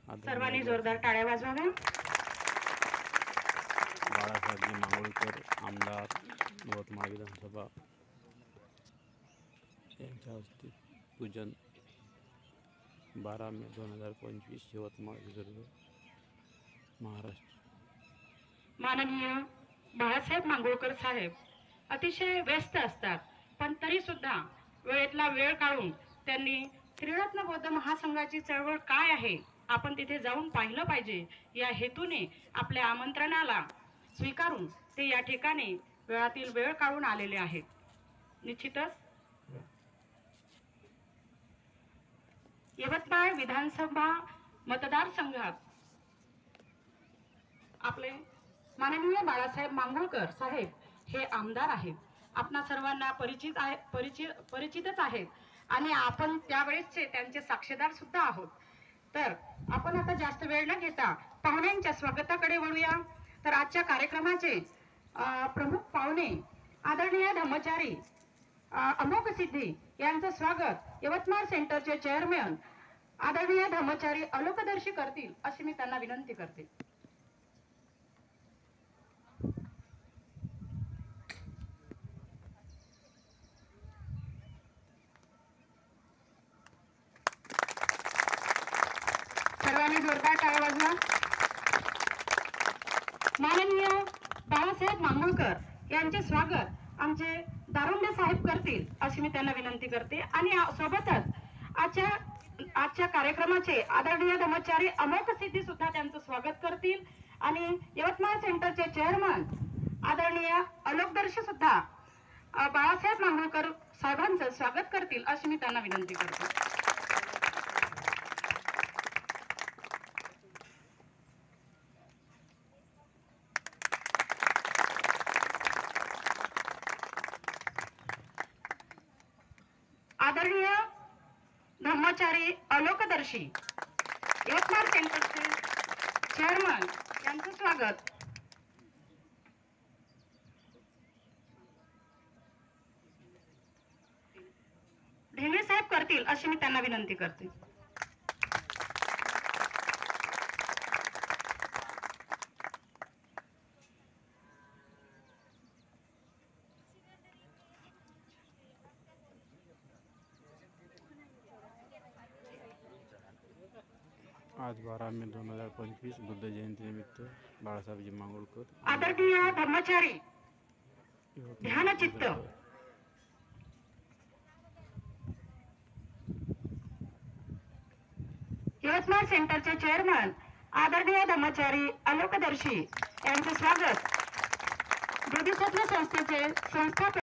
सर्वांनी जोरदार टाळ्या वाजवाव्या. बाळासाहेबजी मांगोळकर आमदार यवतमाळ विधानसभा यांच्या हस्ते पूजन 12 मे 2025 यवतमाळ विदर्भ महाराष्ट्र. माननीय बाळासाहेब मांगोळकर साहेब अतिशय व्यस्त असतात, पण तरी सुद्धा वेळेतला वेळ काढून त्यांनी त्रिरत्न बौद्ध महासंघाची चळवळ काय आहे आपण तिथे जाऊन पाहिलं पाहिजे या हेतूने आपल्या आमंत्रणाला स्वीकारून ते या ठिकाणी वेळातील वेळ काढून आलेले आहेत. निश्चितच यवतमाळ विधानसभा मतदारसंघात आपले माननीय बाळासाहेब मांगोळकर साहेब हे आमदार आहेत. आपणा सर्वांना परिचितच आहेत आणि आपण त्यावेळेसचे त्यांचे साक्षीदार सुद्धा आहोत. तर आपण आता जास्त वेळ न घेता पाहुण्यांच्या स्वागताकडे वळूया. तर आजच्या कार्यक्रमाचे प्रमुख पाहुणे आदरणीय धम्मचारी अमोघ सिद्धी यांचं स्वागत यवतमाळ सेंटरचे चेअरमॅन आदरणीय धम्मचारी अलोकदर्शी करतील अशी मी त्यांना विनंती करते. सर्वांनी जोरदार टाळ्या वाजवा. माननीय बाळासाहेब मांगोळकर यांचे स्वागत आमचे दारुंडे साहेब करतील अशी मी त्यांना विनंती करते. आणि सोबतच आजच्या कार्यक्रमाचे आदरणीय धम्मचारी अमोघ सिद्धी सुद्धा त्यांचं स्वागत करतील आणि यवतमाळ सेंटरचे चेअरमन आदरणीय अलोकदर्शी सुद्धा बाळासाहेब मांगोळकर साहेबांचं स्वागत करतील अशी मी त्यांना विनंती करते. आदरणीय धम्मचारी अलोकदर्शी यवतमाळ सेंटरचे चेअरमन यांचं स्वागत ढेंगळे साहेब करतील अशी मी त्यांना विनंती करते. आज 12 मे 2025 बुद्ध जयंतीनिमित्त बाळासाहेबजी मांगोळकर आदरणीय धम्मचारी ध्यानचित्त यवतमाळ सेंटरचे चेअरमन आदरणीय धम्मचारी अलोकदर्शी यांचे स्वागत बोधिसत्व संस्थेचे संस्थापक